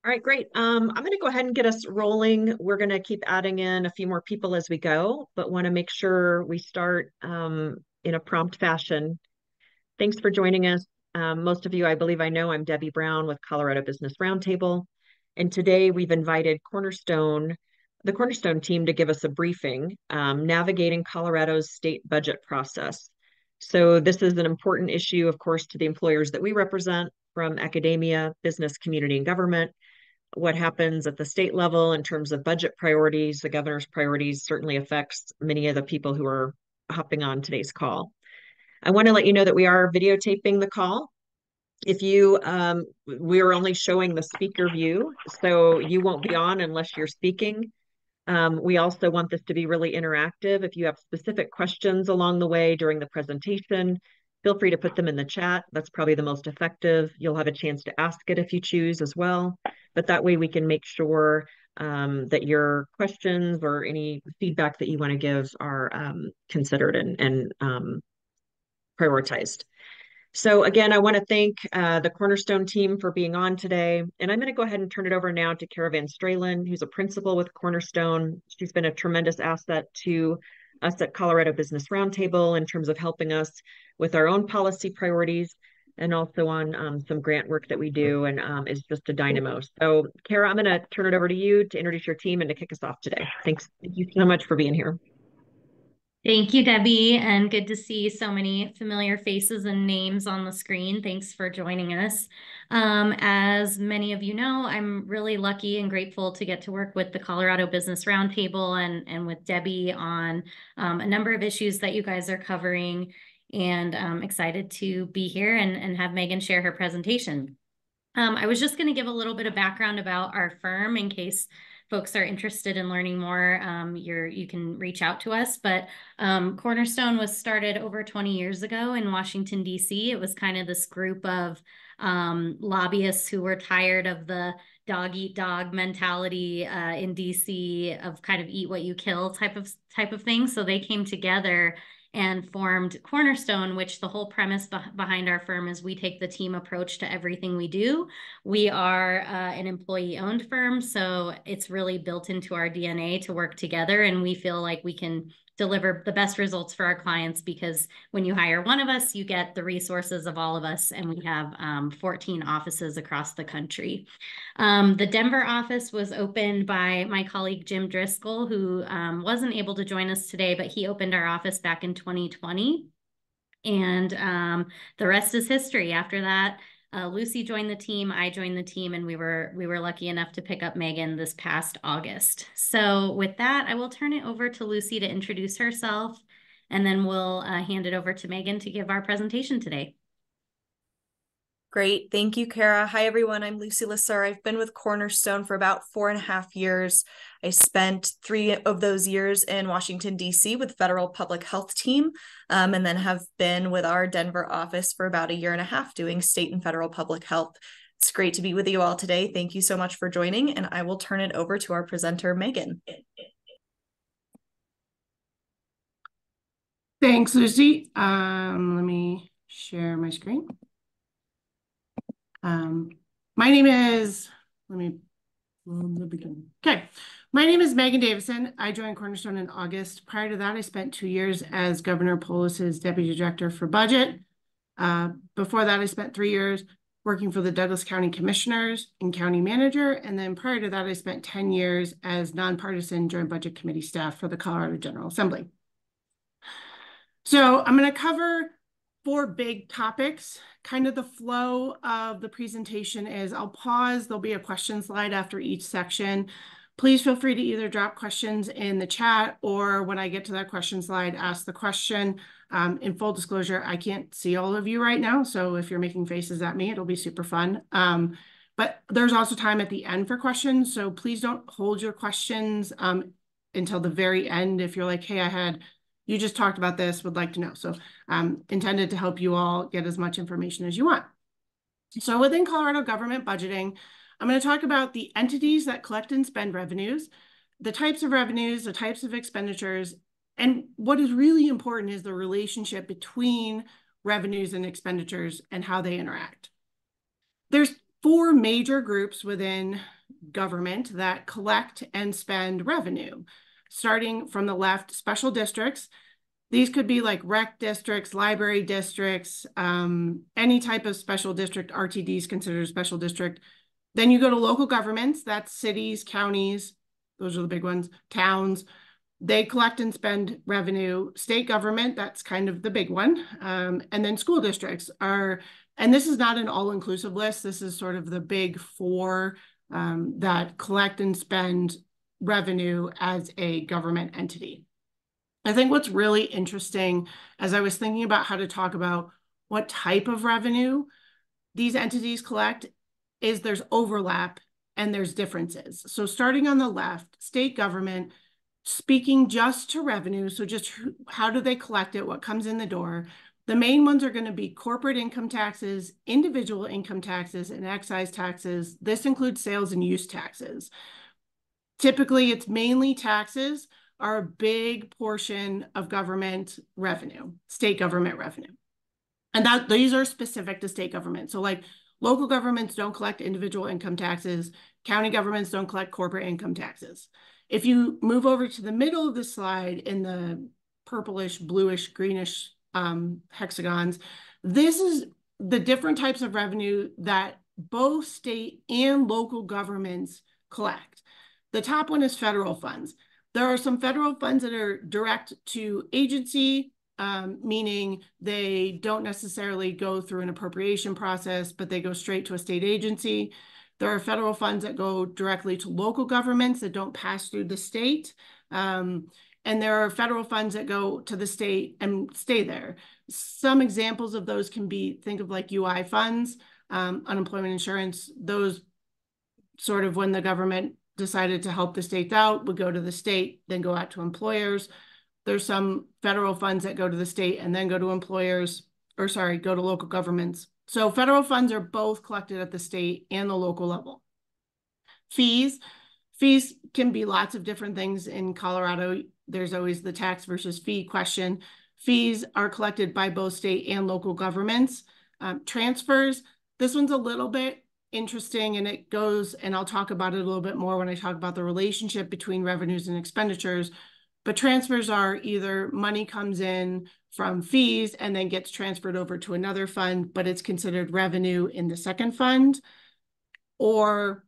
All right, great. I'm going to go ahead and get us rolling. We're going to keep adding in a few more people as we go, but want to make sure we start in a prompt fashion. Thanks for joining us. Most of you, I believe I know, I'm Debbie Brown with Colorado Business Roundtable. And today we've invited the Cornerstone team to give us a briefing, navigating Colorado's state budget process. So this is an important issue, of course, to the employers that we represent from academia, business, community, and government. What happens at the state level in terms of budget priorities, the governor's priorities certainly affects many of the people who are hopping on today's call. I want to let you know that we are videotaping the call. If you, we are only showing the speaker view, so you won't be on unless you're speaking. We also want this to be really interactive. If you have specific questions along the way during the presentation, feel free to put them in the chat. That's probably the most effective. You'll have a chance to ask it if you choose as well. But that way we can make sure that your questions or any feedback that you want to give are considered and prioritized. So again, I want to thank the Cornerstone team for being on today. And I'm going to go ahead and turn it over now to Kara Van Stralen, who's a principal with Cornerstone. She's been a tremendous asset to us at Colorado Business Roundtable in terms of helping us with our own policy priorities and also on some grant work that we do, and is just a dynamo. So Kara, I'm going to turn it over to you to introduce your team and to kick us off today. Thanks. Thank you so much for being here. Thank you, Debbie, and good to see so many familiar faces and names on the screen. Thanks for joining us. As many of you know, I'm really lucky and grateful to get to work with the Colorado Business Roundtable and with Debbie on a number of issues that you guys are covering, and I'm excited to be here and have Megan share her presentation. I was just going to give a little bit of background about our firm in case folks are interested in learning more. You can reach out to us, but Cornerstone was started over 20 years ago in Washington, D.C. It was kind of this group of lobbyists who were tired of the dog eat dog mentality in DC of kind of eat what you kill type of thing. So they came together and formed Cornerstone, which the whole premise behind our firm is we take the team approach to everything we do. We are an employee-owned firm, so it's really built into our DNA to work together, and we feel like we can deliver the best results for our clients because when you hire one of us, you get the resources of all of us, and we have 14 offices across the country. The Denver office was opened by my colleague Jim Driscoll, who wasn't able to join us today, but he opened our office back in 2020. And the rest is history. After that, Lucy joined the team, I joined the team, and we were lucky enough to pick up Megan this past August. So with that, I will turn it over to Lucy to introduce herself, and then we'll hand it over to Megan to give our presentation today. Great. Thank you, Kara. Hi, everyone. I'm Lucy Lesser. I've been with Cornerstone for about 4.5 years. I spent 3 of those years in Washington, D.C. with Federal Public Health Team, and then have been with our Denver office for about 1.5 years doing state and federal public health. It's great to be with you all today. Thank you so much for joining, and I will turn it over to our presenter, Megan. Thanks, Lucy. Let me share my screen. My name is, okay. My name is Megan Davison. I joined Cornerstone in August. Prior to that, I spent 2 years as Governor Polis's Deputy Director for Budget. Before that, I spent 3 years working for the Douglas County Commissioners and County Manager. And then prior to that, I spent 10 years as nonpartisan Joint Budget Committee staff for the Colorado General Assembly. So I'm going to cover 4 big topics. Kind of the flow of the presentation is I'll pause. There'll be a question slide after each section. Please feel free to either drop questions in the chat or when I get to that question slide, ask the question. In full disclosure, I can't see all of you right now. So if you're making faces at me, it'll be super fun. But there's also time at the end for questions. So please don't hold your questions until the very end. If you're like, hey, you just talked about this, would like to know. So intended to help you all get as much information as you want. So within Colorado government budgeting, I'm going to talk about the entities that collect and spend revenues, the types of revenues, the types of expenditures, and what is really important is the relationship between revenues and expenditures and how they interact. There's four major groups within government that collect and spend revenue. Starting from the left, special districts. These could be like rec districts, library districts, any type of special district. RTD is considered a special district. Then you go to local governments, that's cities, counties, those are the big ones, towns. They collect and spend revenue. State government, that's kind of the big one. And then school districts are, and this is not an all-inclusive list, this is sort of the big four that collect and spend revenue as a government entity. I think what's really interesting, as I was thinking about how to talk about what type of revenue these entities collect, is there's overlap and there's differences. So starting on the left, state government, speaking just to revenue, so just how do they collect it, what comes in the door. The main ones are going to be corporate income taxes, individual income taxes, and excise taxes. This includes sales and use taxes. Typically, it's mainly taxes are a big portion of government revenue, state government revenue. And these are specific to state government. So like local governments don't collect individual income taxes. County governments don't collect corporate income taxes. If you move over to the middle of the slide in the purplish, bluish, greenish hexagons, this is the different types of revenue that both state and local governments collect. The top one is federal funds. There are some federal funds that are direct to agency, meaning they don't necessarily go through an appropriation process, but they go straight to a state agency. There are federal funds that go directly to local governments that don't pass through the state. And there are federal funds that go to the state and stay there. Some examples of those can be, think of like UI funds, unemployment insurance, those sort of when the government decided to help the states out would go to the state, then go out to employers. There's some federal funds that go to the state and then go to employers, or sorry, go to local governments. So federal funds are both collected at the state and the local level. Fees can be lots of different things in Colorado. There's always the tax versus fee question. Fees are collected by both state and local governments. Transfers, this one's a little bit interesting and it goes, and I'll talk about it a little bit more when I talk about the relationship between revenues and expenditures. But transfers are either money comes in from fees and then gets transferred over to another fund, but it's considered revenue in the second fund, or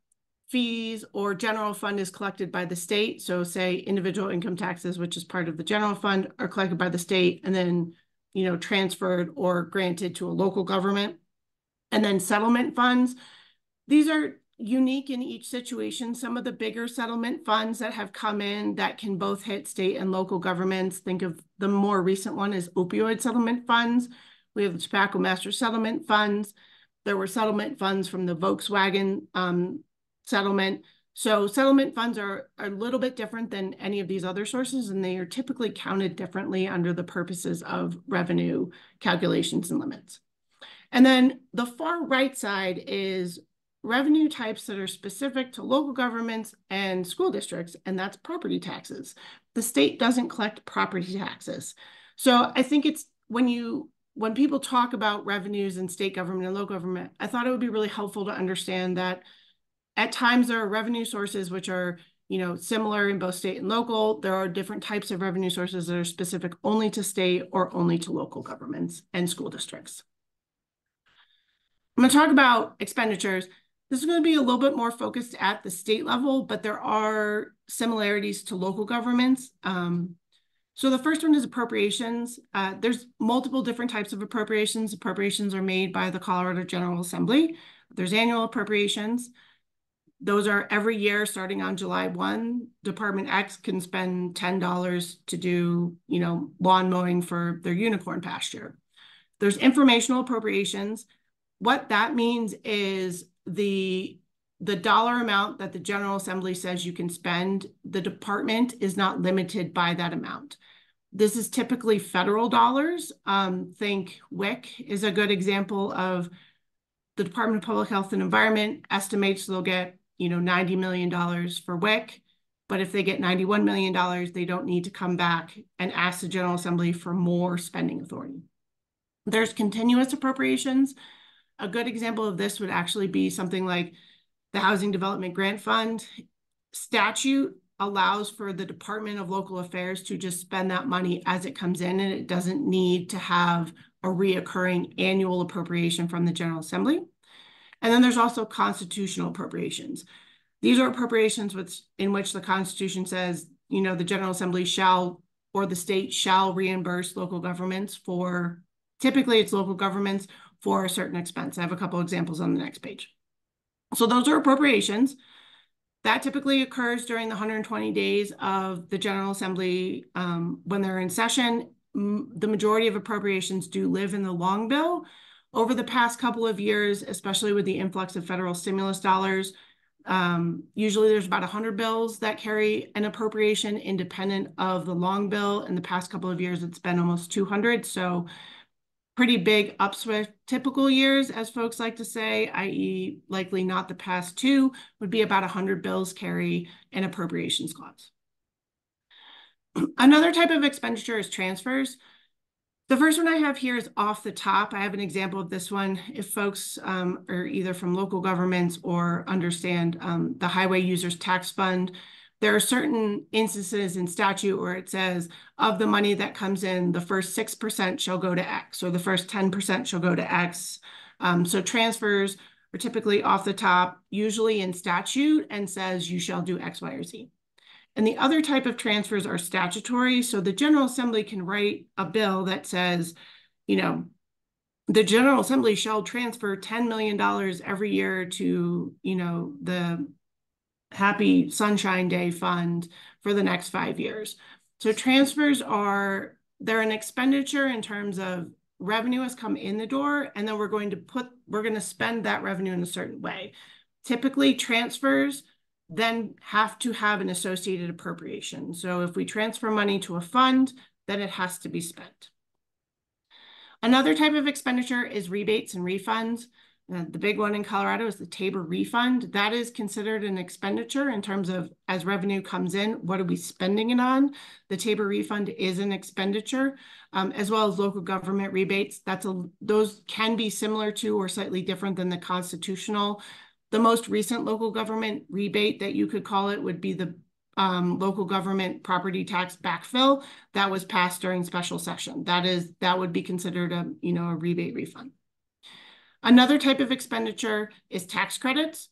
fees or general fund is collected by the state. So say individual income taxes, which is part of the general fund, are collected by the state and then, transferred or granted to a local government. And then settlement funds, these are unique in each situation. Some of the bigger settlement funds that have come in that can both hit state and local governments. Think of the more recent one as opioid settlement funds. We have the tobacco master settlement funds. There were settlement funds from the Volkswagen settlement. So settlement funds are a little bit different than any of these other sources, and they are typically counted differently under the purposes of revenue calculations and limits. And then the far right side is revenue types that are specific to local governments and school districts, and that's property taxes. The state doesn't collect property taxes. So I think it's when people talk about revenues in state government and local government, I thought it would be really helpful to understand that at times there are revenue sources which are, similar in both state and local. There are different types of revenue sources that are specific only to state or only to local governments and school districts. I'm going to talk about expenditures. This is going to be a little bit more focused at the state level, but there are similarities to local governments. So the first one is appropriations. There's multiple different types of appropriations. Appropriations are made by the Colorado General Assembly. There's annual appropriations. Those are every year starting on July 1. Department X can spend $10 to do, lawn mowing for their unicorn pasture. There's informational appropriations. What that means is the dollar amount that the General Assembly says you can spend, the department is not limited by that amount. This is typically federal dollars. Think WIC is a good example of the Department of Public Health and Environment estimates they'll get, $90 million for WIC. But if they get $91 million, they don't need to come back and ask the General Assembly for more spending authority. There's continuous appropriations. A good example of this would actually be something like the Housing Development Grant Fund. Statute allows for the Department of Local Affairs to just spend that money as it comes in, and it doesn't need to have a reoccurring annual appropriation from the General Assembly. And then there's also constitutional appropriations. These are appropriations in which the Constitution says, you know, the General Assembly shall, or the state shall reimburse local governments for, typically it's local governments for a certain expense. I have a couple examples on the next page. So those are appropriations. That typically occurs during the 120 days of the General Assembly when they're in session. The majority of appropriations do live in the long bill. Over the past couple of years, especially with the influx of federal stimulus dollars, usually there's about 100 bills that carry an appropriation independent of the long bill. In the past couple of years, it's been almost 200. So pretty big upswing. Typical years, as folks like to say, i.e. likely not the past two, would be about 100 bills carry an appropriations clause. Another type of expenditure is transfers. The first one I have here is off the top. I have an example of this one. If folks are either from local governments or understand the Highway Users Tax Fund, there are certain instances in statute where it says of the money that comes in, the first 6% shall go to X, or the first 10% shall go to X. So transfers are typically off the top, usually in statute, and says you shall do X, Y, or Z. And the other type of transfers are statutory. So the General Assembly can write a bill that says, you know, the General Assembly shall transfer $10 million every year to, you know, the Happy Sunshine Day Fund for the next 5 years. So transfers they're an expenditure in terms of revenue has come in the door, and then we're going to spend that revenue in a certain way. Typically transfers then have to have an associated appropriation. So if we transfer money to a fund, then it has to be spent. Another type of expenditure is rebates and refunds. The big one in Colorado is the Tabor refund. That is considered an expenditure in terms of as revenue comes in, what are we spending it on? The Tabor refund is an expenditure, as well as local government rebates. Those can be similar to or slightly different than the constitutional. The most recent local government rebate that you could call it would be the local government property tax backfill that was passed during special session. That would be considered a rebate refund. Another type of expenditure is tax credits.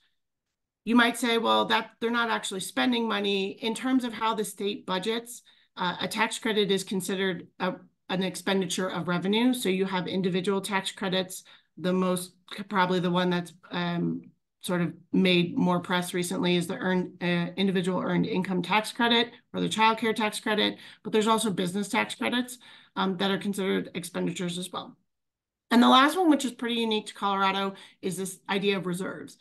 You might say, well, that they're not actually spending money. In terms of how the state budgets, a tax credit is considered an expenditure of revenue. So you have individual tax credits. Probably the one that's sort of made more press recently is the individual earned income tax credit or the child care tax credit, but there's also business tax credits that are considered expenditures as well. And the last one, which is pretty unique to Colorado, is this idea of reserves.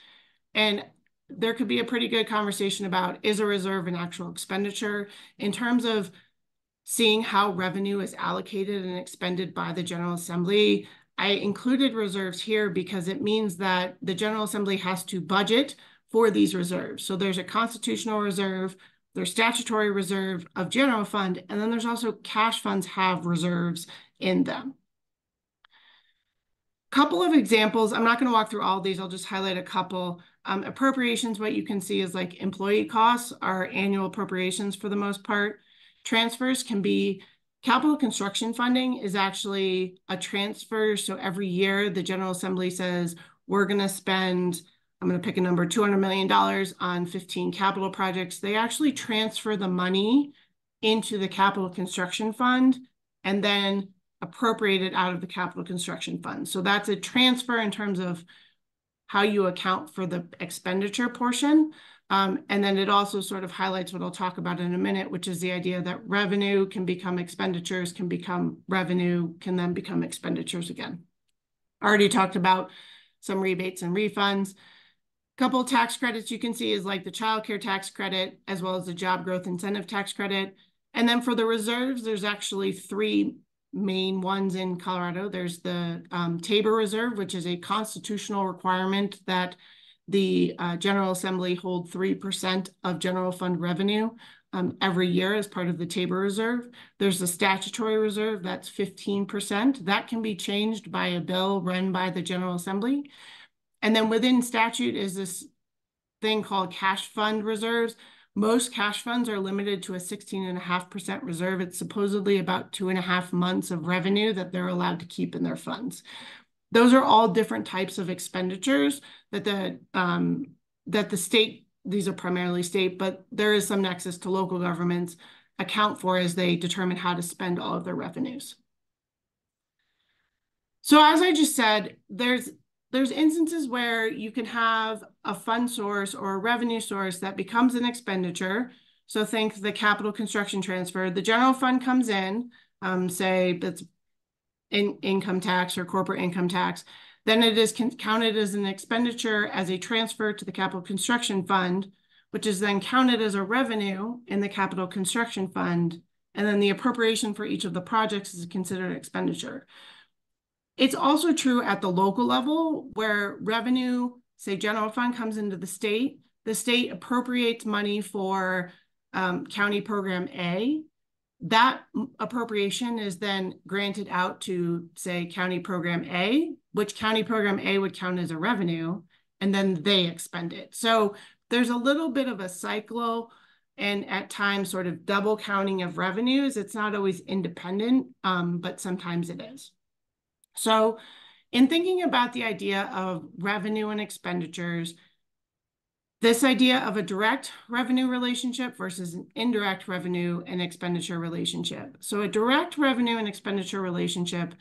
And there could be a pretty good conversation about, is a reserve an actual expenditure? In terms of seeing how revenue is allocated and expended by the General Assembly, I included reserves here because it means that the General Assembly has to budget for these reserves. So there's a constitutional reserve, there's statutory reserve of general fund, and then there's also cash funds have reserves in them. Couple of examples. I'm not going to walk through all of these. I'll just highlight a couple. Appropriations, what you can see is like employee costs are annual appropriations for the most part. Transfers can be capital construction funding is actually a transfer. So every year the General Assembly says, we're going to spend, I'm going to pick a number, $200 million on 15 capital projects. They actually transfer the money into the capital construction fund and then appropriate it out of the capital construction fund. So that's a transfer in terms of how you account for the expenditure portion. And then it also sort of highlights what I'll talk about in a minute, which is the idea that revenue can become expenditures, can become revenue, can then become expenditures again. I already talked about some rebates and refunds. A couple of tax credits you can see is like the child care tax credit, as well as the job growth incentive tax credit. And then for the reserves, there's actually three main ones in Colorado. There's the Tabor Reserve, which is a constitutional requirement that the General Assembly hold 3% of general fund revenue every year as part of the Tabor Reserve. There's the statutory reserve, that's 15%. That can be changed by a bill run by the General Assembly. And then within statute is this thing called cash fund reserves. Most cash funds are limited to a 16.5% reserve. It's supposedly about 2.5 months of revenue that they're allowed to keep in their funds. Those are all different types of expenditures that the state, these are primarily state, but there is some nexus to local governments, account for as they determine how to spend all of their revenues. So as I just said, there's instances where you can have a fund source or a revenue source that becomes an expenditure. So think the capital construction transfer. The general fund comes in, say that's income tax or corporate income tax. Then it is counted as an expenditure as a transfer to the capital construction fund, which is then counted as a revenue in the capital construction fund. And then the appropriation for each of the projects is considered expenditure. It's also true at the local level where revenue, say general fund, comes into the state appropriates money for county program A. That appropriation is then granted out to, say, county program A, which county program A would count as a revenue, and then they expend it. So there's a little bit of a cycle and at times sort of double counting of revenues. It's not always independent, but sometimes it is. So in thinking about the idea of revenue and expenditures, this idea of a direct revenue relationship versus an indirect revenue and expenditure relationship. So a direct revenue and expenditure relationship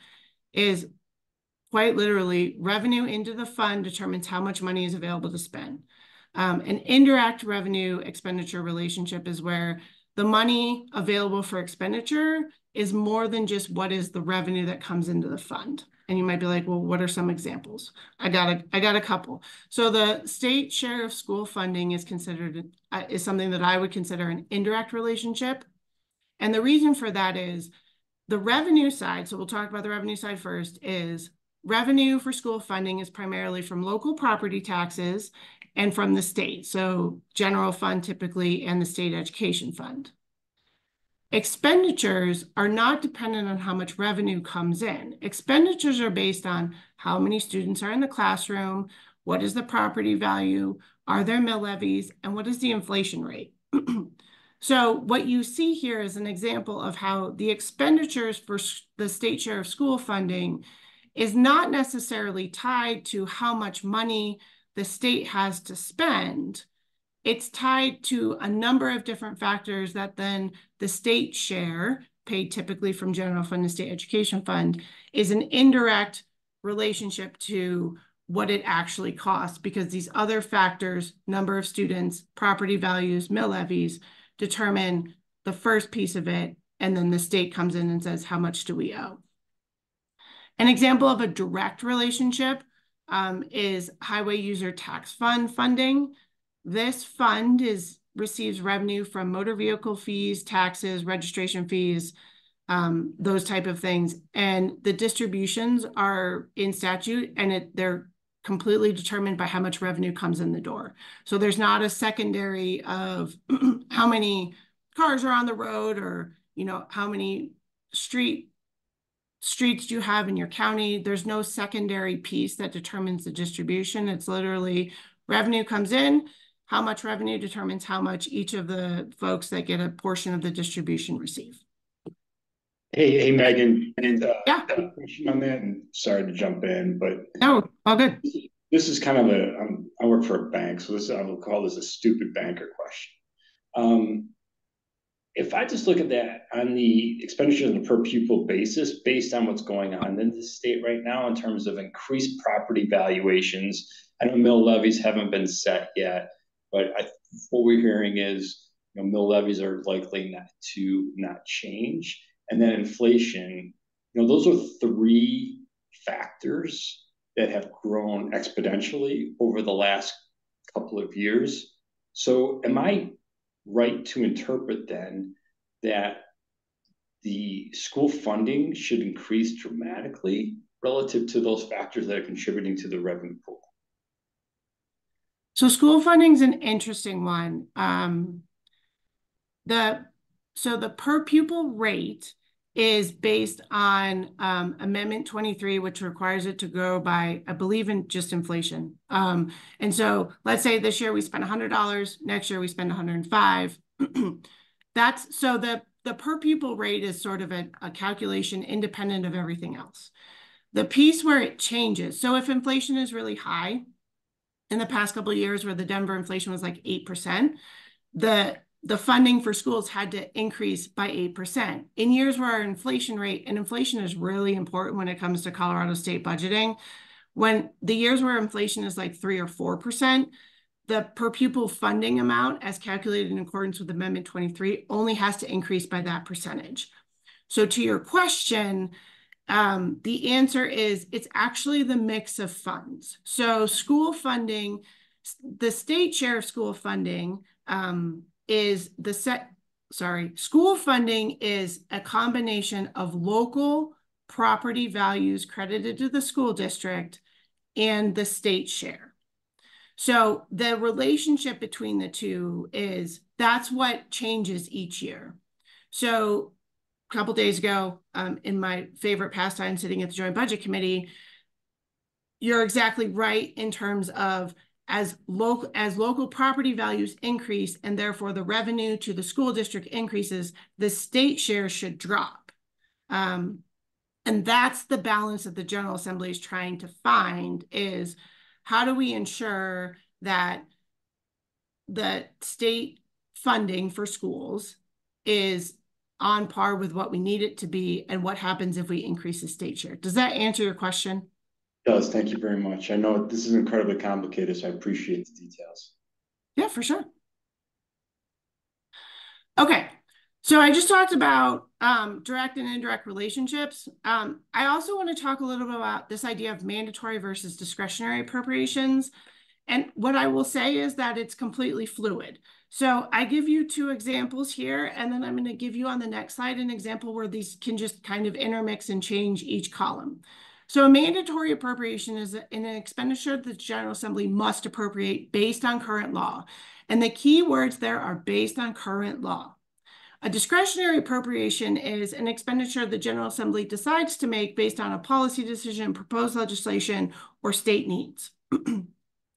is quite literally revenue into the fund determines how much money is available to spend. An indirect revenue expenditure relationship is where the money available for expenditure is more than just what is the revenue that comes into the fund. And you might be like, well, what are some examples? I got a couple. So the state share of school funding is considered, is something that I would consider an indirect relationship. And the reason for that is the revenue side, so we'll talk about the revenue side first, is revenue for school funding is primarily from local property taxes and from the state. So general fund typically and the state education fund. Expenditures are not dependent on how much revenue comes in. Expenditures are based on how many students are in the classroom, what is the property value, are there mill levies, and what is the inflation rate. So what you see here is an example of how the expenditures for the state share of school funding is not necessarily tied to how much money the state has to spend. It's tied to a number of different factors that then the state share, paid typically from general fund and state education fund, is an indirect relationship to what it actually costs, because these other factors, number of students, property values, mill levies, determine the first piece of it, and then the state comes in and says, how much do we owe? An example of a direct relationship is highway user tax fund funding. This fund receives revenue from motor vehicle fees, taxes, registration fees, those type of things. And the distributions are in statute, and they're completely determined by how much revenue comes in the door. So there's not a secondary of how many cars are on the road, or how many streets do you have in your county. There's no secondary piece that determines the distribution. It's literally revenue comes in, how much revenue determines how much each of the folks that get a portion of the distribution receive. Hey, Megan, and yeah, a question on that, and sorry to jump in, but no, all good. This is kind of I work for a bank, so I will call this a stupid banker question. If I just look at that on the expenditures on a per pupil basis, based on what's going on in the state right now in terms of increased property valuations, I know mill levies haven't been set yet, but what we're hearing is mill levies are likely not change, and then inflation. Those are three factors that have grown exponentially over the last couple of years. So am I right to interpret then that the school funding should increase dramatically relative to those factors that are contributing to the revenue pool? So school funding is an interesting one. So the per pupil rate is based on Amendment 23, which requires it to grow by, I believe, in just inflation. And so let's say this year we spend $100, next year we spend 105. That's so the per pupil rate is sort of a calculation independent of everything else. The piece where it changes, so if inflation is really high, in the past couple of years where the Denver inflation was like 8%, the funding for schools had to increase by 8%. In years where our inflation rate, and inflation is really important when it comes to Colorado state budgeting, when the years where inflation is like 3 or 4%, the per pupil funding amount as calculated in accordance with Amendment 23 only has to increase by that percentage. So to your question, the answer is it's actually the mix of funds. So school funding, the state share of school funding school funding is a combination of local property values credited to the school district and the state share. So the relationship between the two that's what changes each year. So a couple days ago, in my favorite pastime, sitting at the Joint Budget Committee, you're exactly right in terms of as local property values increase and therefore the revenue to the school district increases, the state share should drop. And that's the balance that the General Assembly is trying to find is how do we ensure that the state funding for schools is on par with what we need it to be and what happens if we increase the state share. Does that answer your question? It does. Thank you very much. I know this is incredibly complicated, so I appreciate the details. Yeah, for sure. Okay, so I just talked about direct and indirect relationships. I also want to talk a little bit about this idea of mandatory versus discretionary appropriations. And what I will say is that it's completely fluid. So I give you two examples here, and then I'm going to give you on the next slide an example where these can just kind of intermix and change each column. So a mandatory appropriation is an expenditure that the General Assembly must appropriate based on current law. And the key words there are based on current law. A discretionary appropriation is an expenditure the General Assembly decides to make based on a policy decision, proposed legislation, or state needs.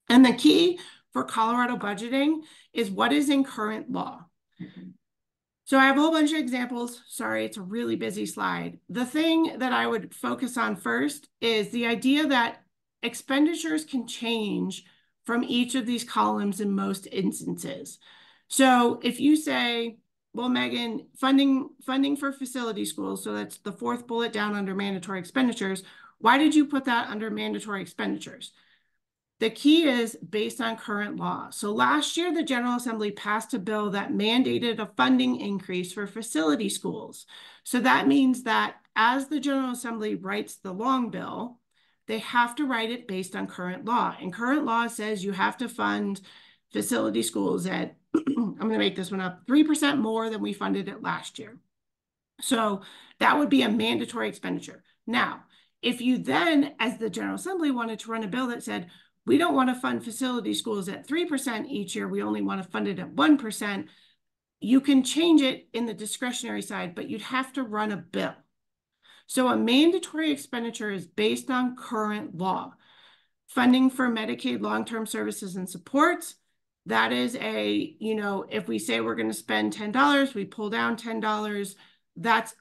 And the key for Colorado budgeting is what is in current law. So I have a whole bunch of examples. Sorry, it's a really busy slide. The thing that I would focus on first is the idea that expenditures can change from each of these columns in most instances. So if you say, well, Megan, funding for facility schools, so that's the fourth bullet down under mandatory expenditures. Why did you put that under mandatory expenditures? The key is based on current law. So last year, the General Assembly passed a bill that mandated a funding increase for facility schools. So that means that as the General Assembly writes the long bill, they have to write it based on current law. And current law says you have to fund facility schools at, I'm going to make this one up, 3% more than we funded it last year. So that would be a mandatory expenditure. Now, if you then, as the General Assembly, wanted to run a bill that said, we don't want to fund facility schools at 3% each year, we only want to fund it at 1%, you can change it in the discretionary side, but you'd have to run a bill. So a mandatory expenditure is based on current law. Funding for Medicaid long-term services and supports, that is if we say we're going to spend $10, we pull down $10,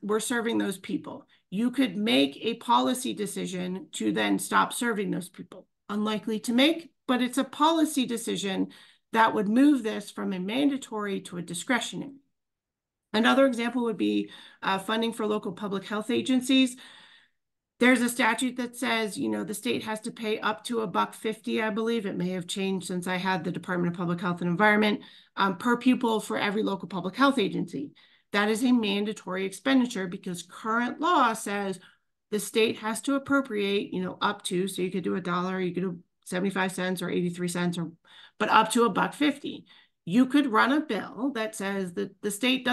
we're serving those people. You could make a policy decision to then stop serving those people. Unlikely to make, but it's a policy decision that would move this from a mandatory to a discretionary. Another example would be funding for local public health agencies. There's a statute that says, the state has to pay up to $1.50, I believe. It may have changed since I had the Department of Public Health and Environment, per pupil for every local public health agency. That is a mandatory expenditure because current law says the state has to appropriate, up to, so you could do $1, you could do 75 cents or 83 cents, but up to $1.50. You could run a bill that says that the state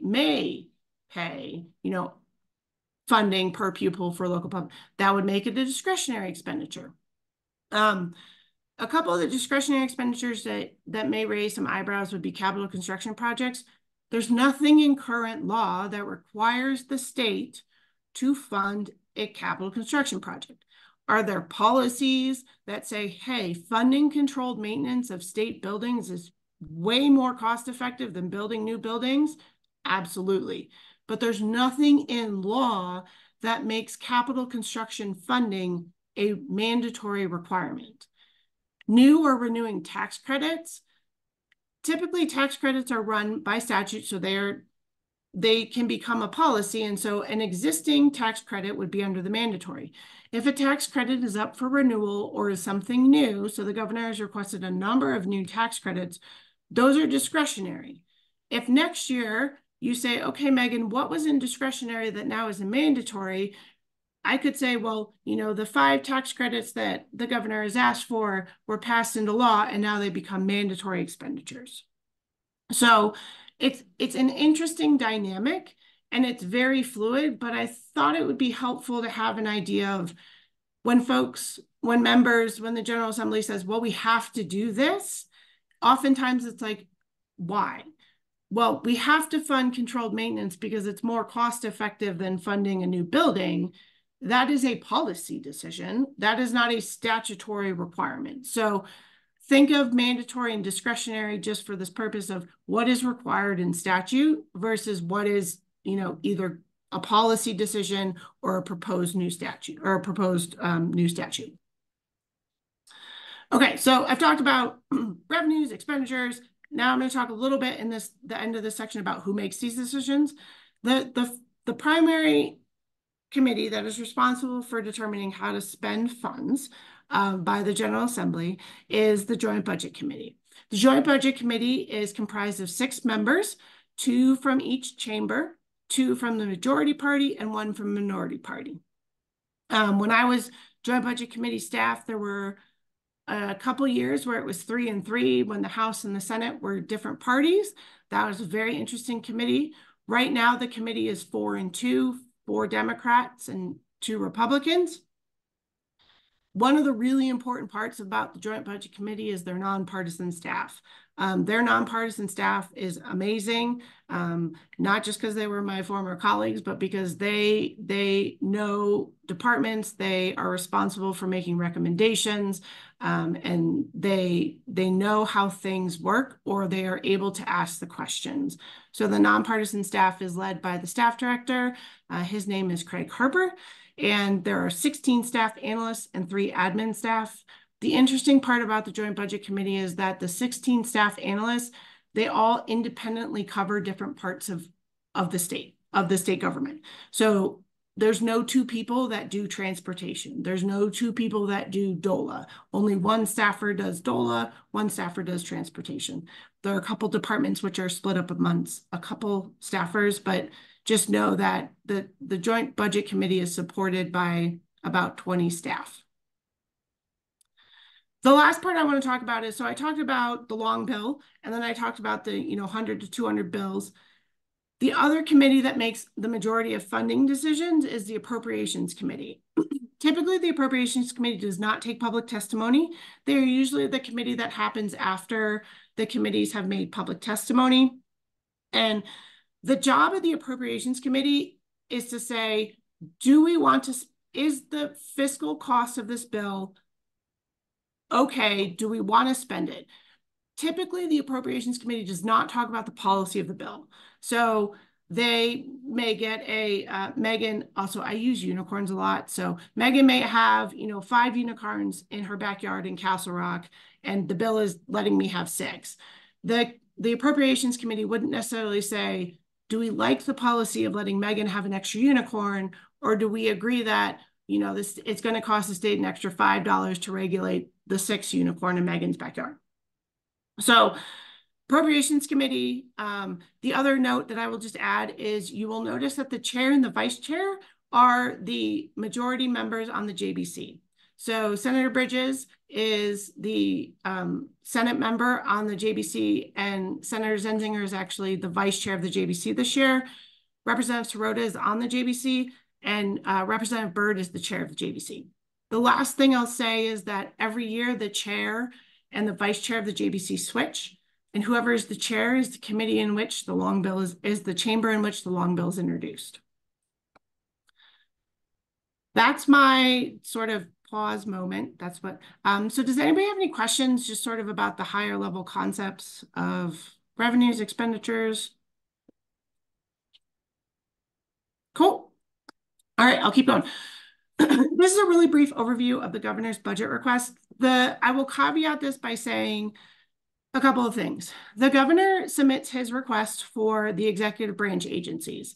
may pay, funding per pupil for local public. That would make it a discretionary expenditure. A couple of the discretionary expenditures that may raise some eyebrows would be capital construction projects. There's nothing in current law that requires the state to fund a capital construction project. Are there policies that say, hey, funding controlled maintenance of state buildings is way more cost effective than building new buildings? Absolutely. But there's nothing in law that makes capital construction funding a mandatory requirement. New or renewing tax credits. Typically, tax credits are run by statute, so they can become a policy, and so an existing tax credit would be under the mandatory. If a tax credit is up for renewal or is something new, so the governor has requested a number of new tax credits, those are discretionary. If next year you say, okay, Megan, what was in discretionary that now is a mandatory? I could say, well, the 5 tax credits that the governor has asked for were passed into law, and now they become mandatory expenditures. So it's an interesting dynamic, and it's very fluid, but I thought it would be helpful to have an idea of when the General Assembly says, well, we have to do this, oftentimes it's like, why? Well, we have to fund controlled maintenance because it's more cost effective than funding a new building. That is a policy decision. That is not a statutory requirement. So think of mandatory and discretionary just for this purpose of what is required in statute versus what is, either a policy decision or a proposed new statute or a proposed new statute. Okay, so I've talked about revenues, expenditures. Now I'm going to talk a little bit in the end of this section about who makes these decisions. The primary committee that is responsible for determining how to spend funds by the General Assembly is the Joint Budget Committee. The Joint Budget Committee is comprised of 6 members, 2 from each chamber, 2 from the majority party, and 1 from the minority party. When I was Joint Budget Committee staff, there were a couple years where it was 3 and 3 when the House and the Senate were different parties. That was a very interesting committee. Right now, the committee is 4 and 2, 4 Democrats and 2 Republicans. One of the really important parts about the Joint Budget Committee is their nonpartisan staff. Their nonpartisan staff is amazing, not just because they were my former colleagues, but because they know departments, they are responsible for making recommendations, and they know how things work, or they are able to ask the questions. So the nonpartisan staff is led by the staff director. His name is Craig Harper, and there are 16 staff analysts and 3 admin staff. The interesting part about the Joint Budget Committee is that the 16 staff analysts, they all independently cover different parts of the state government. So there's no 2 people that do transportation. There's no 2 people that do DOLA. Only 1 staffer does DOLA, 1 staffer does transportation. There are a couple departments which are split up amongst a couple staffers, but just know that the Joint Budget Committee is supported by about 20 staff. The last part I want to talk about is, so I talked about the long bill, and then I talked about the 100 to 200 bills. The other committee that makes the majority of funding decisions is the Appropriations Committee. Typically, the Appropriations Committee does not take public testimony. They're usually the committee that happens after the committees have made public testimony. And the job of the Appropriations Committee is to say, is the fiscal cost of this bill okay? Do we want to spend it? Typically, the Appropriations Committee does not talk about the policy of the bill. So they may get Megan, also I use unicorns a lot. So Megan may have, 5 unicorns in her backyard in Castle Rock, and the bill is letting me have 6. The Appropriations Committee wouldn't necessarily say, do we like the policy of letting Megan have an extra unicorn, or do we agree that, it's going to cost the state an extra $5 to regulate the 6 unicorn in Megan's backyard? So Appropriations Committee, the other note that I will just add is you will notice that the chair and the vice chair are the majority members on the JBC. So Senator Bridges is the Senate member on the JBC, and Senator Zenzinger is actually the vice chair of the JBC this year. Representative Sirota is on the JBC, and Representative Byrd is the chair of the JBC. The last thing I'll say is that every year the chair and the vice chair of the JBC switch, and whoever is the chair is the committee in which the long bill is the chamber in which the long bill is introduced. That's my sort of pause moment. That's what, so does anybody have any questions just sort of about the higher level concepts of revenues, expenditures? Cool. All right, I'll keep going. This is a really brief overview of the governor's budget request. I will caveat this by saying a couple of things. The governor submits his request for the executive branch agencies.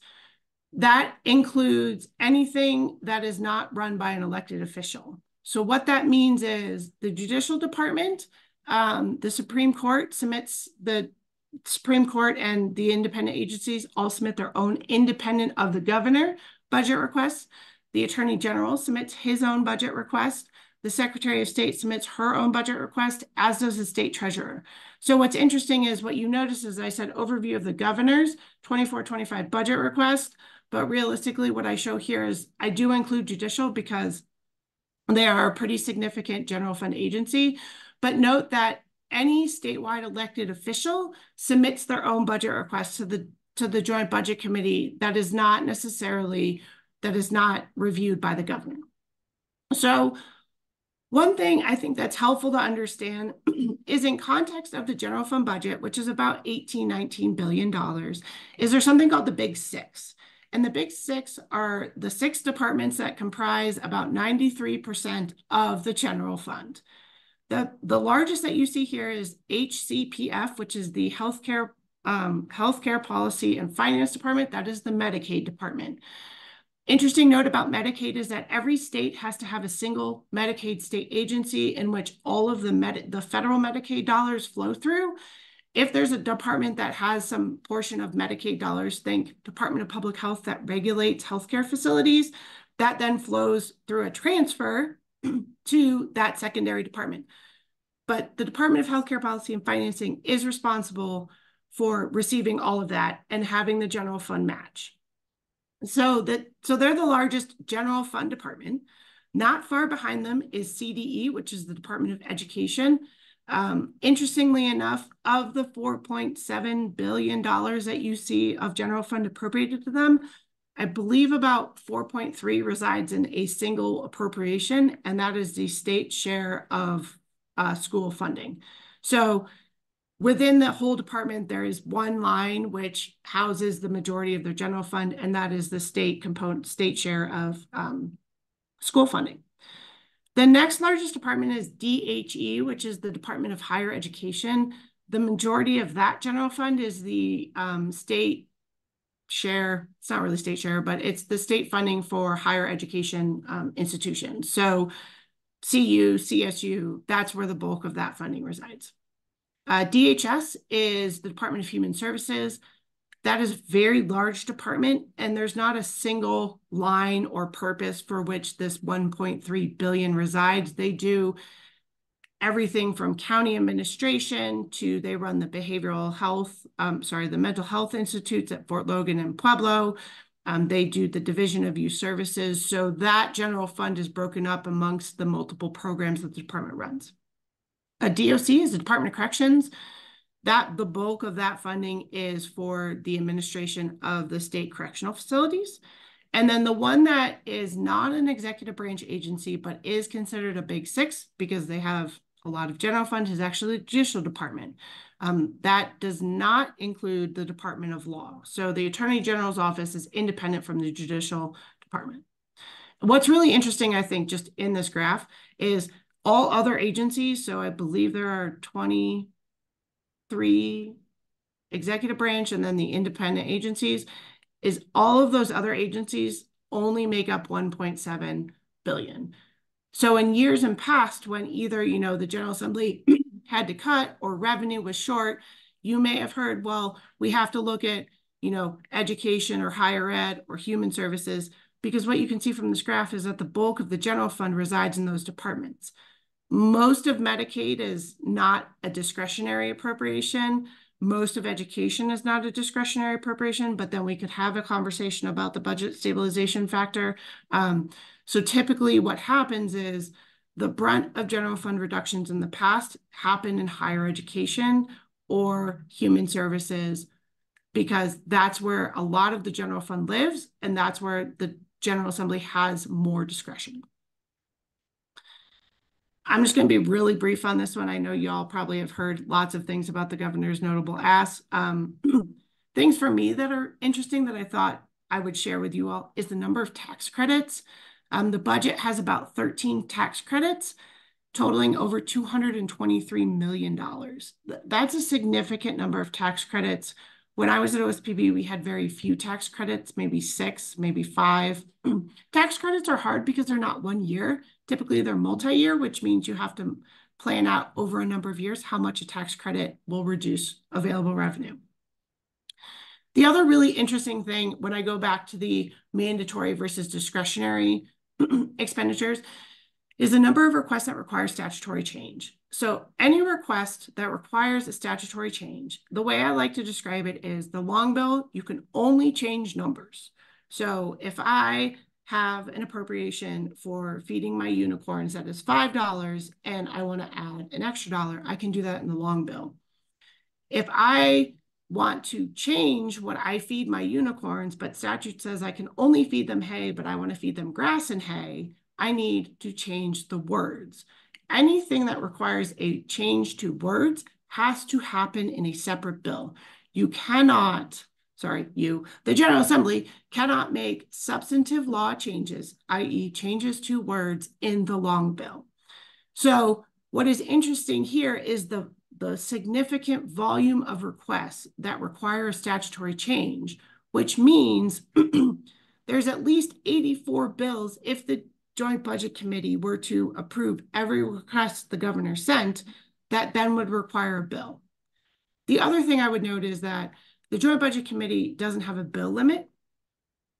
That includes anything that is not run by an elected official. So what that means is the judicial department, the Supreme Court submits, the Supreme Court and the independent agencies all submit their own independent of the governor budget requests. The Attorney General submits his own budget request. The Secretary of State submits her own budget request, as does the State Treasurer. So what's interesting is what you notice is I said overview of the governor's 24-25 budget request, but realistically what I show here is I do include judicial because they are a pretty significant general fund agency. But note that any statewide elected official submits their own budget request to the Joint Budget Committee that is not reviewed by the governor. So one thing I think that's helpful to understand is in context of the general fund budget, which is about $18-19 billion, is there something called the Big Six. And the Big Six are the 6 departments that comprise about 93% of the general fund. The largest that you see here is HCPF, which is the Healthcare Policy and Finance Department. That is the Medicaid department. Interesting note about Medicaid is that every state has to have a single Medicaid state agency in which all of the federal Medicaid dollars flow through. If there's a department that has some portion of Medicaid dollars, think Department of Public Health that regulates healthcare facilities, that then flows through a transfer to that secondary department. But the Department of Healthcare Policy and Financing is responsible for receiving all of that and having the general fund match. So they're the largest general fund department. Not far behind them is CDE, which is the Department of Education. Interestingly enough, of the $4.7 billion that you see of general fund appropriated to them, I believe about 4.3 resides in a single appropriation, and that is the state share of school funding. So within the whole department, there is one line which houses the majority of their general fund, and that is the state share of school funding. The next largest department is DHE, which is the Department of Higher Education. The majority of that general fund is the state share. It's not really state share, but it's the state funding for higher education institutions. So CU, CSU, that's where the bulk of that funding resides. DHS is the Department of Human Services. That is a very large department, and there's not a single line or purpose for which this 1.3 billion resides. They do everything from county administration to they run the behavioral health, the mental health institutes at Fort Logan and Pueblo. They do the Division of Youth Services. So that general fund is broken up amongst the multiple programs that the department runs. DOC is the Department of Corrections. The bulk of that funding is for the administration of the state correctional facilities. And then the one that is not an executive branch agency, but is considered a Big Six because they have a lot of general funds, is actually the Judicial Department. That does not include the Department of Law. So the Attorney General's office is independent from the Judicial Department. What's really interesting, I think, just in this graph is all other agencies. So I believe there are 23 executive branch and then the independent agencies, is all of those other agencies only make up 1.7 billion. So in years in past, when either, the General Assembly had to cut or revenue was short, you may have heard, well, we have to look at, education or higher ed or human services, because what you can see from this graph is that the bulk of the general fund resides in those departments. Most of Medicaid is not a discretionary appropriation. most of education is not a discretionary appropriation, but then we could have a conversation about the budget stabilization factor. So typically what happens is the brunt of general fund reductions in the past happen in higher education or human services, because that's where a lot of the general fund lives, and that's where the General Assembly has more discretion. I'm just going to be really brief on this one. I know y'all probably have heard lots of things about the governor's notable asks. Things for me that are interesting that I thought I would share with you all is the number of tax credits. The budget has about 13 tax credits, totaling over $223 million. That's a significant number of tax credits. When I was at OSPB, we had very few tax credits, maybe 6, maybe 5. Tax credits are hard because they're not 1 year. Typically, they're multi-year, which means you have to plan out over a number of years how much a tax credit will reduce available revenue. The other really interesting thing, when I go back to the mandatory versus discretionary expenditures, is the number of requests that require statutory change. So any request that requires a statutory change, the way I like to describe it is the long bill, you can only change numbers. So if I have an appropriation for feeding my unicorns that is $5 and I want to add an extra $1, I can do that in the long bill. If I want to change what I feed my unicorns, but statute says I can only feed them hay, but I want to feed them grass and hay, I need to change the words. Anything that requires a change to words has to happen in a separate bill. You cannot, the General Assembly cannot make substantive law changes, i.e. changes to words, in the long bill. So what is interesting here is the significant volume of requests that require a statutory change, which means there's at least 84 bills if the Joint Budget Committee were to approve every request the governor sent, that then would require a bill. The other thing I would note is that the Joint Budget Committee doesn't have a bill limit.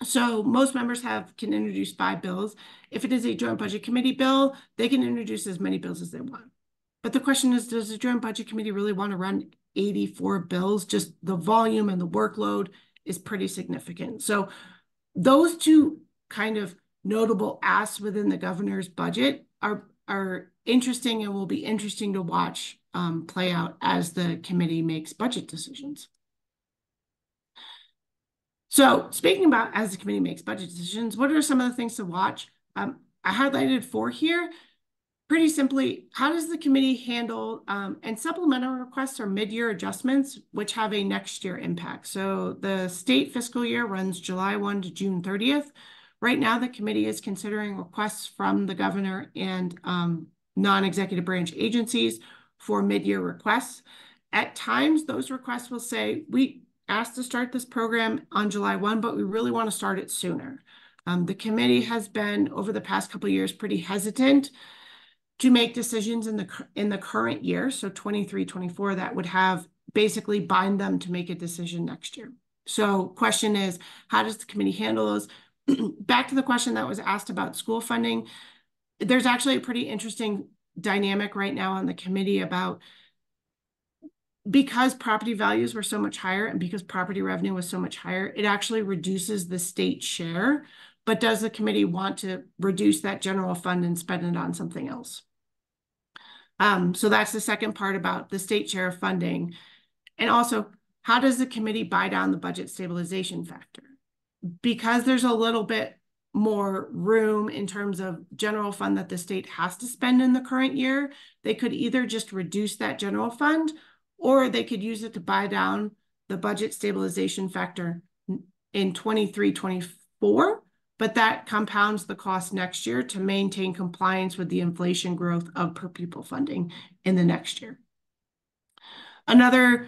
So most members can introduce 5 bills. If it is a Joint Budget Committee bill, they can introduce as many bills as they want. But the question is, does the Joint Budget Committee really want to run 84 bills? Just the volume and the workload is pretty significant. So those two kind of notable asks within the governor's budget are interesting and will be interesting to watch play out as the committee makes budget decisions. So speaking about as the committee makes budget decisions, what are some of the things to watch? I highlighted 4 here. Pretty simply, how does the committee handle and supplemental requests or mid-year adjustments, which have a next year impact? So the state fiscal year runs July 1 to June 30th. Right now, the committee is considering requests from the governor and non-executive branch agencies for mid-year requests. At times, those requests will say, we asked to start this program on July 1, but we really want to start it sooner. The committee has been, over the past couple of years, pretty hesitant to make decisions in the current year, so 23-24, that would have basically bind them to make a decision next year. So question is, how does the committee handle those? Back to the question that was asked about school funding, there's actually a pretty interesting dynamic right now on the committee about, because property values were so much higher and because property revenue was so much higher, it actually reduces the state share. But does the committee want to reduce that general fund and spend it on something else? So that's the second part about the state share of funding. And also, how does the committee buy down the budget stabilization factor? Because there's a little bit more room in terms of general fund that the state has to spend in the current year, they could either just reduce that general fund, or they could use it to buy down the budget stabilization factor in 23-24, but that compounds the cost next year to maintain compliance with the inflation growth of per pupil funding in the next year. Another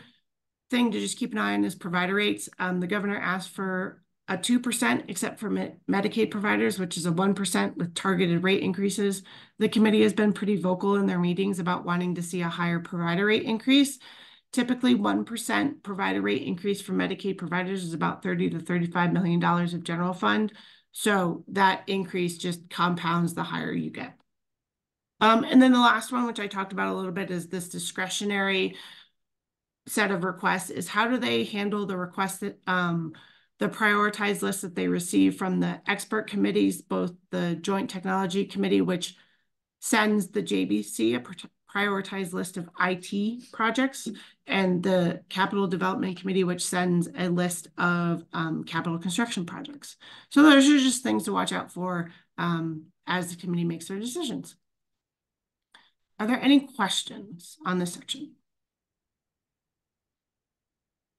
thing to just keep an eye on is provider rates. The governor asked for a 2%, except for Medicaid providers, which is a 1% with targeted rate increases. The committee has been pretty vocal in their meetings about wanting to see a higher provider rate increase. Typically, 1% provider rate increase for Medicaid providers is about $30 to $35 million of general fund. So that increase just compounds the higher you get. And then the last one, which I talked about a little bit, is this discretionary set of requests is how do they handle the requests that the prioritized list that they receive from the expert committees, both the Joint Technology Committee, which sends the JBC a prioritized list of IT projects, and the Capital Development Committee, which sends a list of capital construction projects. So those are just things to watch out for as the committee makes their decisions. Are there any questions on this section?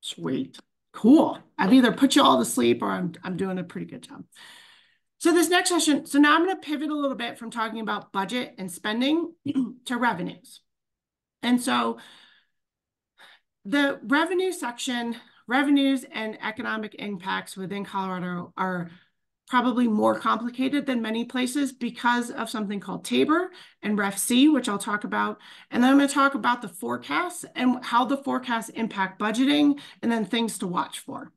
Sweet. Cool. I've either put you all to sleep or I'm doing a pretty good job. So this next session, so now I'm going to pivot a little bit from talking about budget and spending to revenues. And so the revenue section, revenues and economic impacts within Colorado are probably more complicated than many places because of something called Tabor and Ref C, which I'll talk about. And then I'm going to talk about the forecasts and how the forecasts impact budgeting and then things to watch for.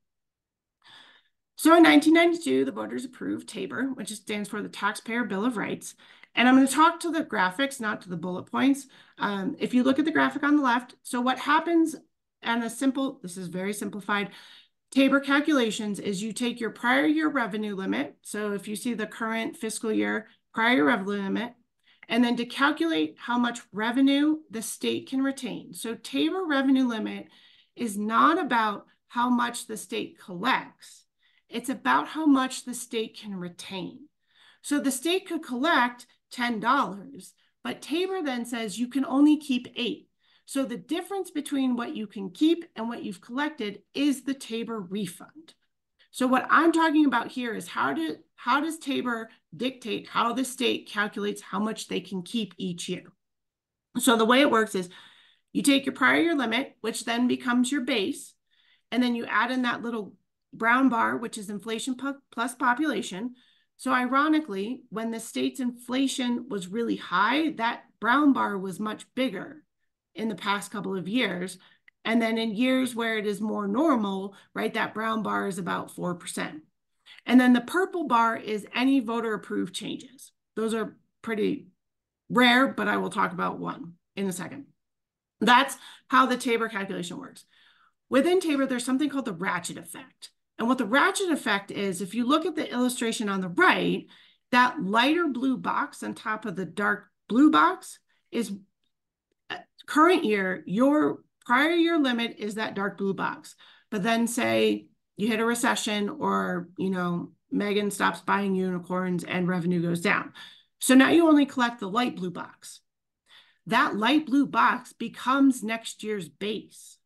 So in 1992, the voters approved Tabor, which stands for the Taxpayer Bill of Rights. And I'm going to talk to the graphics, not to the bullet points. If you look at the graphic on the left, so what happens and this is very simplified, Tabor calculations is you take your prior year revenue limit. So if you see the current fiscal year prior year revenue limit, and then to calculate how much revenue the state can retain. So Tabor revenue limit is not about how much the state collects. It's about how much the state can retain. So the state could collect $10, but Tabor then says you can only keep $8. So the difference between what you can keep and what you've collected is the Tabor refund. So what I'm talking about here is how does Tabor dictate how the state calculates how much they can keep each year? So the way it works is you take your prior year limit, which then becomes your base, and then you add in that little brown bar, which is inflation plus population. So ironically, when the state's inflation was really high, that brown bar was much bigger in the past couple of years. And then in years where it is more normal, right, that brown bar is about 4%. And then the purple bar is any voter approved changes. Those are pretty rare, but I will talk about one in a second. That's how the Tabor calculation works. Within Tabor, there's something called the ratchet effect. And what the ratchet effect is, if you look at the illustration on the right, that lighter blue box on top of the dark blue box is current year, your prior year limit is that dark blue box. But then say you hit a recession or, Megan stops buying unicorns and revenue goes down. So now you only collect the light blue box. That light blue box becomes next year's base.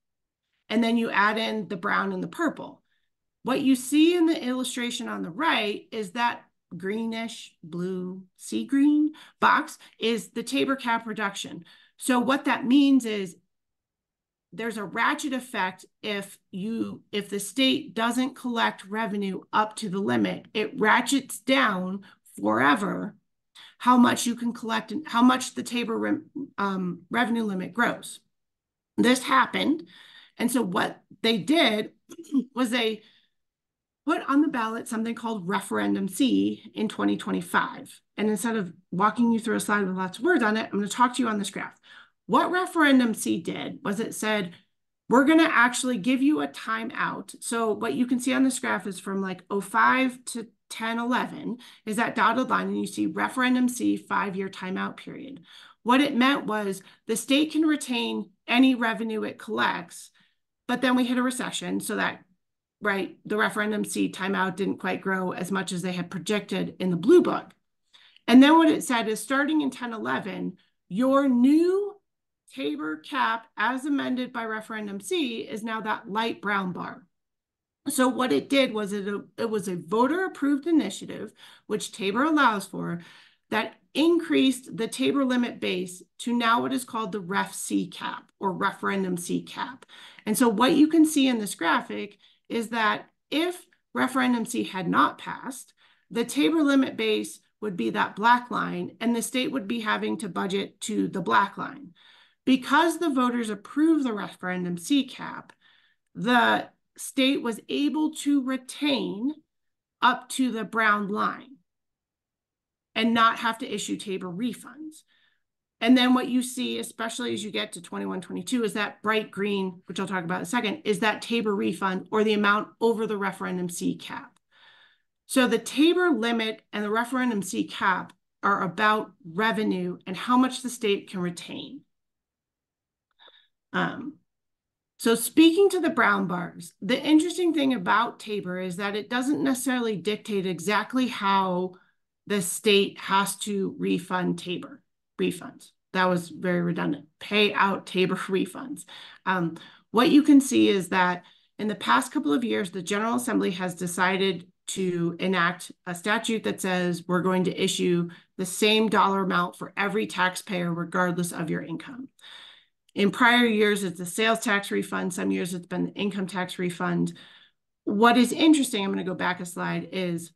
And then you add in the brown and the purple. What you see in the illustration on the right is that greenish, blue, sea green box is the Tabor cap reduction. So what that means is there's a ratchet effect if the state doesn't collect revenue up to the limit. It ratchets down forever how much you can collect and how much the Tabor revenue limit grows. This happened. And so what they did was they put on the ballot something called Referendum C in 2025. And instead of walking you through a slide with lots of words on it, I'm going to talk to you on this graph. What Referendum C did was it said, we're going to actually give you a timeout. So what you can see on this graph is from like 05 to 10, 11 is that dotted line. And you see Referendum C 5-year timeout period. What it meant was the state can retain any revenue it collects, but then we hit a recession so that, right, the Referendum C timeout didn't quite grow as much as they had projected in the Blue Book. And then what it said is starting in 10-11, your new Tabor cap as amended by Referendum C is now that light brown bar. So what it did was it was a voter approved initiative, which Tabor allows for, that increased the Tabor limit base to now what is called the Ref C cap or Referendum C cap. And so what you can see in this graphic is that if Referendum C had not passed, the Tabor limit base would be that black line and the state would be having to budget to the black line. Because the voters approved the Referendum C cap, the state was able to retain up to the brown line and not have to issue Tabor refunds. And then what you see, especially as you get to 21, 22, is that bright green, which I'll talk about in a second, is that Tabor refund or the amount over the referendum C cap. So the Tabor limit and the referendum C cap are about revenue and how much the state can retain. So speaking to the brown bars, the interesting thing about Tabor is that it doesn't necessarily dictate exactly how the state has to refund Tabor refunds. That was very redundant. Pay out Tabor refunds. What you can see is that in the past couple of years, the General Assembly has decided to enact a statute that says we're going to issue the same dollar amount for every taxpayer, regardless of your income. In prior years, it's a sales tax refund. Some years it's been the income tax refund. What is interesting, I'm going to go back a slide, is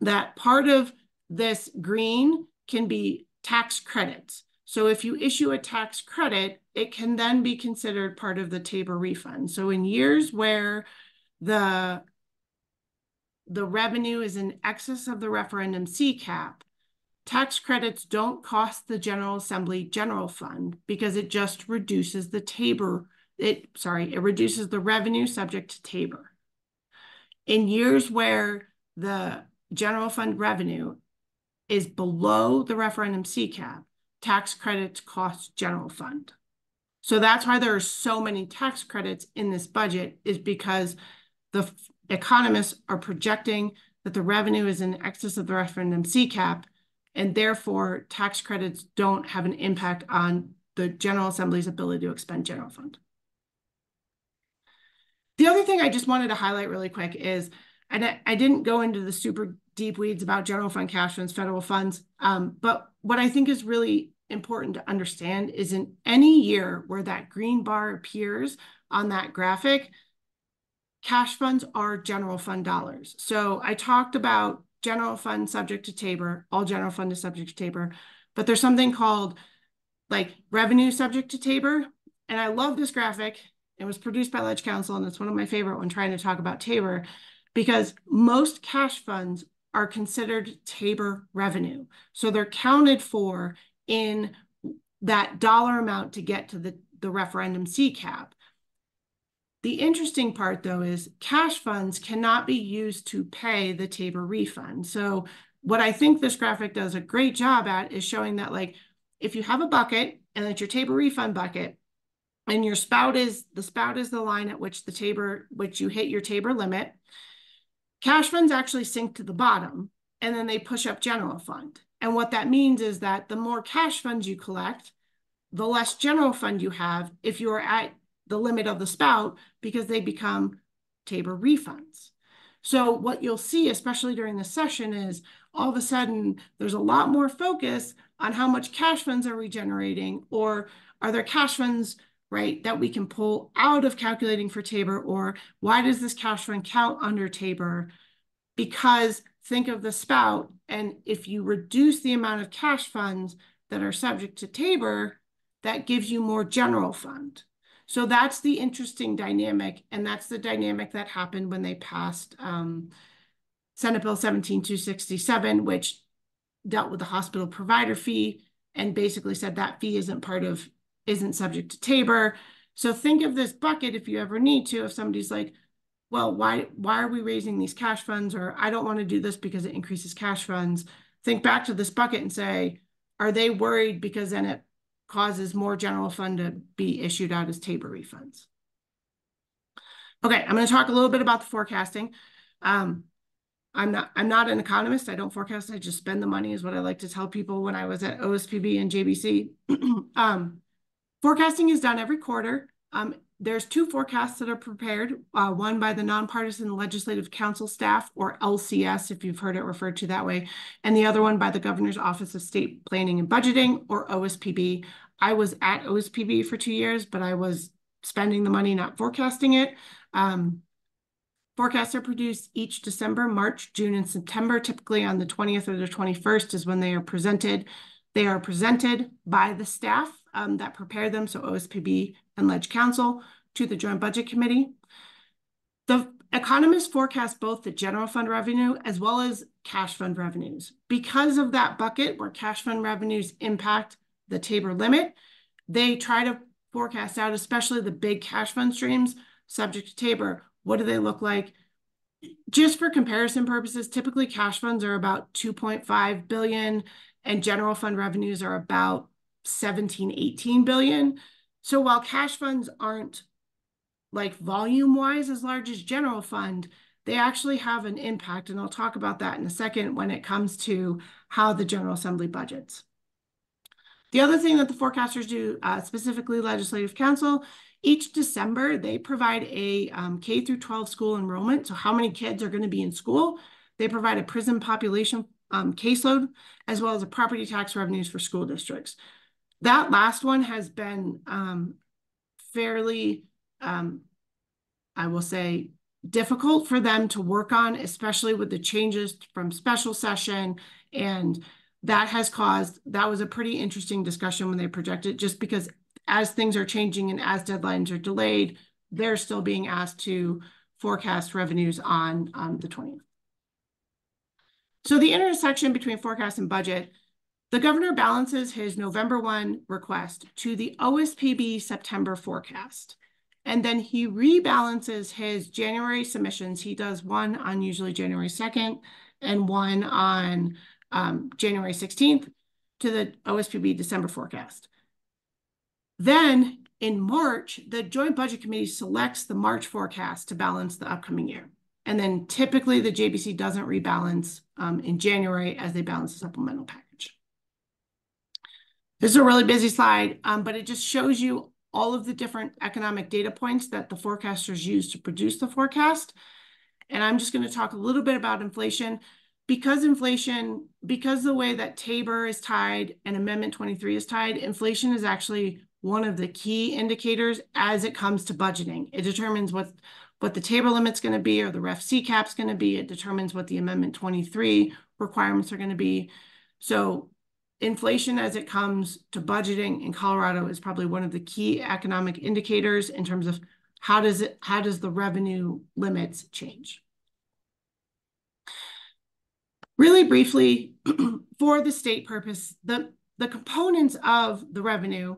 that part of this green can be tax credits. So if you issue a tax credit, it can then be considered part of the Tabor refund. So in years where the revenue is in excess of the referendum C cap, tax credits don't cost the General Assembly general fund because it just reduces the it reduces the revenue subject to Tabor. In years where the general fund revenue is below the referendum C cap, tax credits cost general fund. So that's why there are so many tax credits in this budget, is because the economists are projecting that the revenue is in excess of the referendum C cap, and therefore tax credits don't have an impact on the General Assembly's ability to expend general fund. The other thing I just wanted to highlight really quick is, and I didn't go into the super deep weeds about general fund cash funds, federal funds, but what I think is really important to understand is in any year where that green bar appears on that graphic, cash funds are general fund dollars. So I talked about general fund subject to Tabor, all general fund is subject to Tabor, but there's something called like revenue subject to Tabor. And I love this graphic. It was produced by Ledge Council, and it's one of my favorite when trying to talk about Tabor, because most cash funds are considered Tabor revenue. So they're counted for in that dollar amount to get to the referendum C cap. The interesting part, though, is cash funds cannot be used to pay the Tabor refund. So what I think this graphic does a great job at is showing that, like, if you have a bucket and it's your Tabor refund bucket, and your spout is the line at which you hit your Tabor limit, cash funds actually sink to the bottom, and then they push up general fund. And what that means is that the more cash funds you collect, the less general fund you have if you're at the limit of the spout, because they become Tabor refunds. So what you'll see, especially during this session, is all of a sudden there's a lot more focus on how much cash funds are we generating, or are there cash funds, right, that we can pull out of calculating for Tabor, or why does this cash fund count under Tabor? Because think of the spout, and if you reduce the amount of cash funds that are subject to Tabor, that gives you more general fund. So that's the interesting dynamic, and that's the dynamic that happened when they passed Senate Bill 17267, which dealt with the hospital provider fee and basically said that fee isn't subject to Tabor. So think of this bucket, if you ever need to, if somebody's like, well, why are we raising these cash funds? Or I don't want to do this because it increases cash funds. Think back to this bucket and say, are they worried because then it causes more general fund to be issued out as Tabor refunds? Okay, I'm going to talk a little bit about the forecasting. I'm not an economist. I don't forecast. I just spend the money, is what I like to tell people when I was at OSPB and JBC. Forecasting is done every quarter. There's two forecasts that are prepared, one by the Nonpartisan Legislative Council staff, or LCS, if you've heard it referred to that way, and the other one by the Governor's Office of State Planning and Budgeting, or OSPB. I was at OSPB for 2 years, but I was spending the money, not forecasting it. Forecasts are produced each December, March, June, and September. Typically on the 20th or the 21st is when they are presented. They are presented by the staff that prepare them, so OSPB and Ledge Council, to the Joint Budget Committee. The economists forecast both the general fund revenue as well as cash fund revenues. Because of that bucket where cash fund revenues impact the Tabor limit, they try to forecast out, especially the big cash fund streams subject to Tabor. What do they look like? Just for comparison purposes, typically cash funds are about 2.5 billion and general fund revenues are about 17, 18 billion. So while cash funds aren't like volume wise as large as general fund, they actually have an impact. And I'll talk about that in a second when it comes to how the General Assembly budgets. The other thing that the forecasters do, specifically Legislative Council, each December, they provide a K through 12 school enrollment. So how many kids are going to be in school? They provide a prison population caseload, as well as a property tax revenues for school districts. That last one has been fairly, I will say, difficult for them to work on, especially with the changes from special session. And that was a pretty interesting discussion when they projected, just because as things are changing and as deadlines are delayed, they're still being asked to forecast revenues on the 20th. So the intersection between forecast and budget, the governor balances his November 1 request to the OSPB September forecast. And then he rebalances his January submissions. He does one on usually January 2nd and one on January 16th to the OSPB December forecast. Then in March, the Joint Budget Committee selects the March forecast to balance the upcoming year. And then typically the JBC doesn't rebalance in January as they balance the supplemental package. This is a really busy slide, but it just shows you all of the different economic data points that the forecasters use to produce the forecast. And I'm just going to talk a little bit about inflation. Because the way that Tabor is tied and Amendment 23 is tied, inflation is actually one of the key indicators as it comes to budgeting. It determines what the Tabor limit's going to be or the ref C cap's going to be. It determines what the Amendment 23 requirements are going to be. So inflation as it comes to budgeting in Colorado is probably one of the key economic indicators in terms of how does the revenue limits change. Really briefly, for the state purpose, the components of the revenue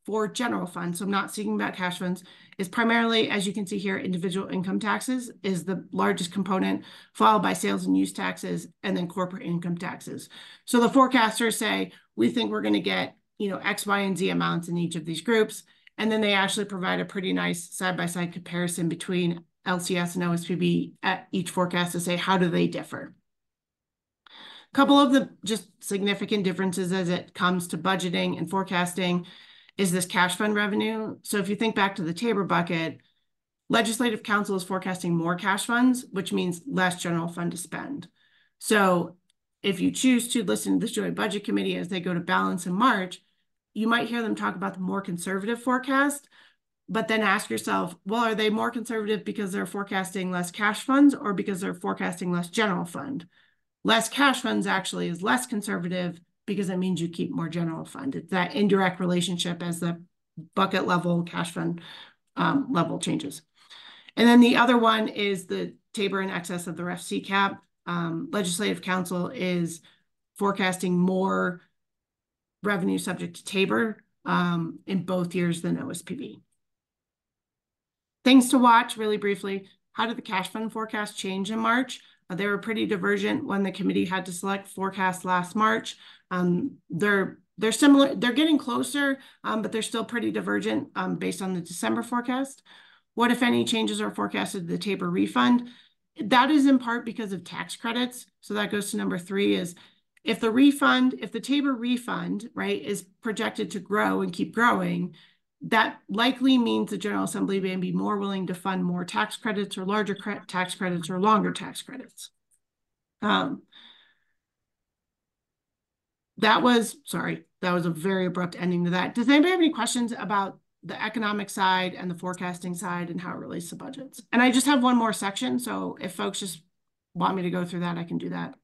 for general funds, so I'm not speaking about cash funds, is primarily, as you can see here, individual income taxes is the largest component, followed by sales and use taxes, and then corporate income taxes. So the forecasters say, we think we're going to get, X, Y, and Z amounts in each of these groups. And then they actually provide a pretty nice side-by-side comparison between LCS and OSPB at each forecast to say, how do they differ? A couple of the just significant differences as it comes to budgeting and forecasting is this cash fund revenue. So if you think back to the Tabor bucket, Legislative Council is forecasting more cash funds, which means less general fund to spend. So if you choose to listen to the Joint Budget Committee as they go to balance in March, you might hear them talk about the more conservative forecast, but then ask yourself, well, are they more conservative because they're forecasting less cash funds or because they're forecasting less general fund? Less cash funds actually is less conservative because it means you keep more general fund. It's that indirect relationship as the bucket level cash fund level changes. And then the other one is the Tabor in excess of the ref C cap. Legislative Council is forecasting more revenue subject to Tabor in both years than OSPB. Things to watch really briefly. How did the cash fund forecast change in March? They were pretty divergent when the committee had to select forecast last March. They're similar, they're getting closer, but they're still pretty divergent based on the December forecast. What, if any, changes are forecasted to the Tabor refund? That is in part because of tax credits. So that goes to number 3 is if the Tabor refund, right, is projected to grow and keep growing, that likely means the General Assembly may be more willing to fund more tax credits or larger tax credits or longer tax credits. That was a very abrupt ending to that. Does anybody have any questions about the economic side and the forecasting side and how it relates to budgets? And I just have one more section, so if folks just want me to go through that, I can do that.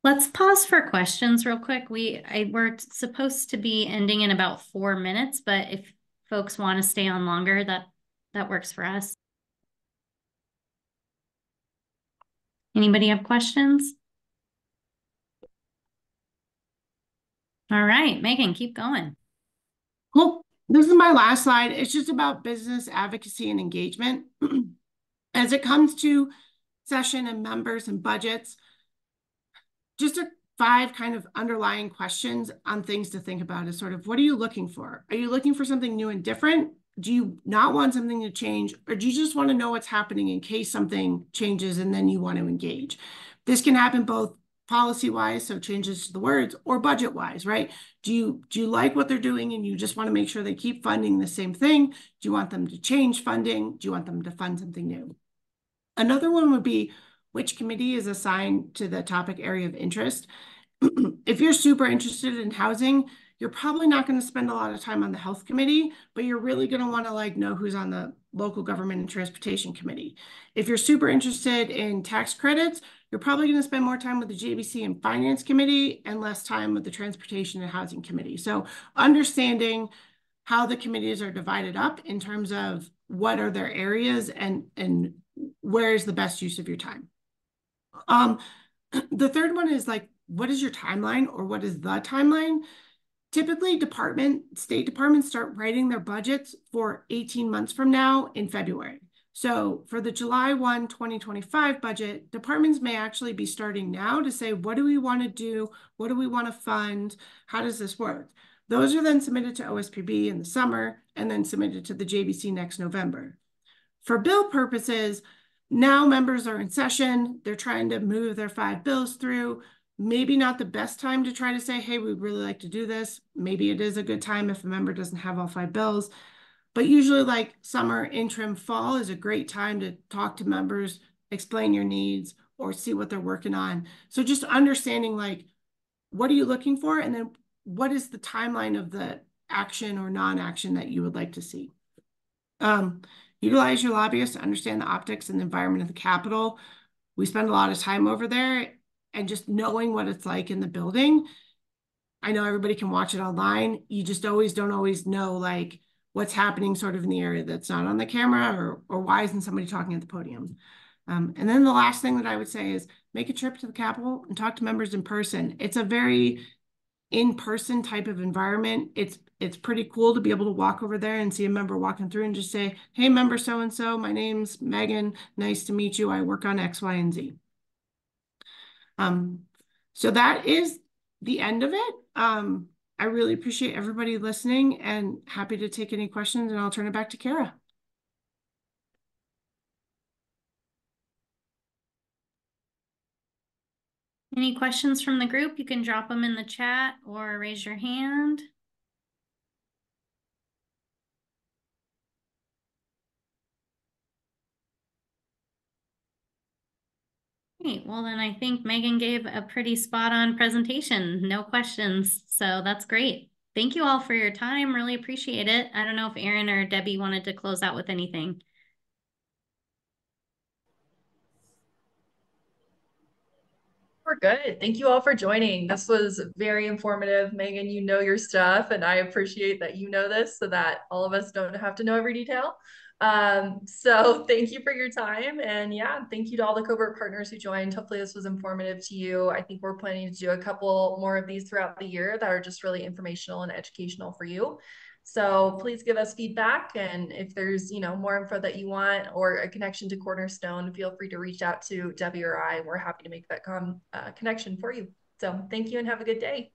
Let's pause for questions real quick. We're supposed to be ending in about 4 minutes, but if folks want to stay on longer, that works for us. Anybody have questions? All right, Megan, keep going. Cool. This is my last slide. It's just about business advocacy and engagement. As it comes to session and members and budgets, just 5 kind of underlying questions on things to think about is sort of, what are you looking for? Are you looking for something new and different? Do you not want something to change? Or do you just want to know what's happening in case something changes and then you want to engage? This can happen both policy-wise, so changes to the words, or budget-wise, right? Do you like what they're doing and you just want to make sure they keep funding the same thing? Do you want them to change funding? Do you want them to fund something new? Another one would be, which committee is assigned to the topic area of interest? If you're super interested in housing, you're probably not going to spend a lot of time on the health committee, but you're really going to want to like know who's on the local government and transportation committee. If you're super interested in tax credits, you're probably going to spend more time with the JBC and finance committee and less time with the transportation and housing committee. So understanding how the committees are divided up in terms of what are their areas and where is the best use of your time. The third one is like, what is your timeline, or what is the timeline? Typically, state departments start writing their budgets for 18 months from now in February. So for the July 1, 2025 budget, departments may actually be starting now to say, what do we want to do? What do we want to fund? How does this work? Those are then submitted to OSPB in the summer and then submitted to the JBC next November. For bill purposes, now members are in session. They're trying to move their 5 bills through. Maybe not the best time to try to say, hey, we'd really like to do this. Maybe it is a good time if a member doesn't have all 5 bills. But usually like summer, interim, fall is a great time to talk to members, explain your needs, or see what they're working on. So just understanding like, what are you looking for? And then what is the timeline of the action or non-action that you would like to see? Utilize your lobbyists to understand the optics and the environment of the Capitol. We spend a lot of time over there, and just knowing what it's like in the building. I know everybody can watch it online. You just don't always know like what's happening sort of in the area that's not on the camera, or why isn't somebody talking at the podium. And then the last thing that I would say is make a trip to the Capitol and talk to members in person. It's a very in-person type of environment. It's pretty cool to be able to walk over there and see a member walking through and just say, hey, member so-and-so, my name's Megan. Nice to meet you. I work on X, Y, and Z. So that is the end of it. I really appreciate everybody listening and happy to take any questions, and I'll turn it back to Kara. Any questions from the group? You can drop them in the chat or raise your hand. Great. Well, then I think Megan gave a pretty spot-on presentation. No questions. So that's great. Thank you all for your time. Really appreciate it. I don't know if Erin or Debbie wanted to close out with anything. We're good. Thank you all for joining. This was very informative. Megan, you know your stuff, and I appreciate that you know this so that all of us don't have to know every detail. So thank you for your time. And yeah, thank you to all the cohort partners who joined. Hopefully this was informative to you. I think we're planning to do a couple more of these throughout the year that are just really informational and educational for you. So please give us feedback. And if there's, more info that you want or a connection to Cornerstone, feel free to reach out to Debbie or I. We're happy to make that connection for you. So thank you and have a good day.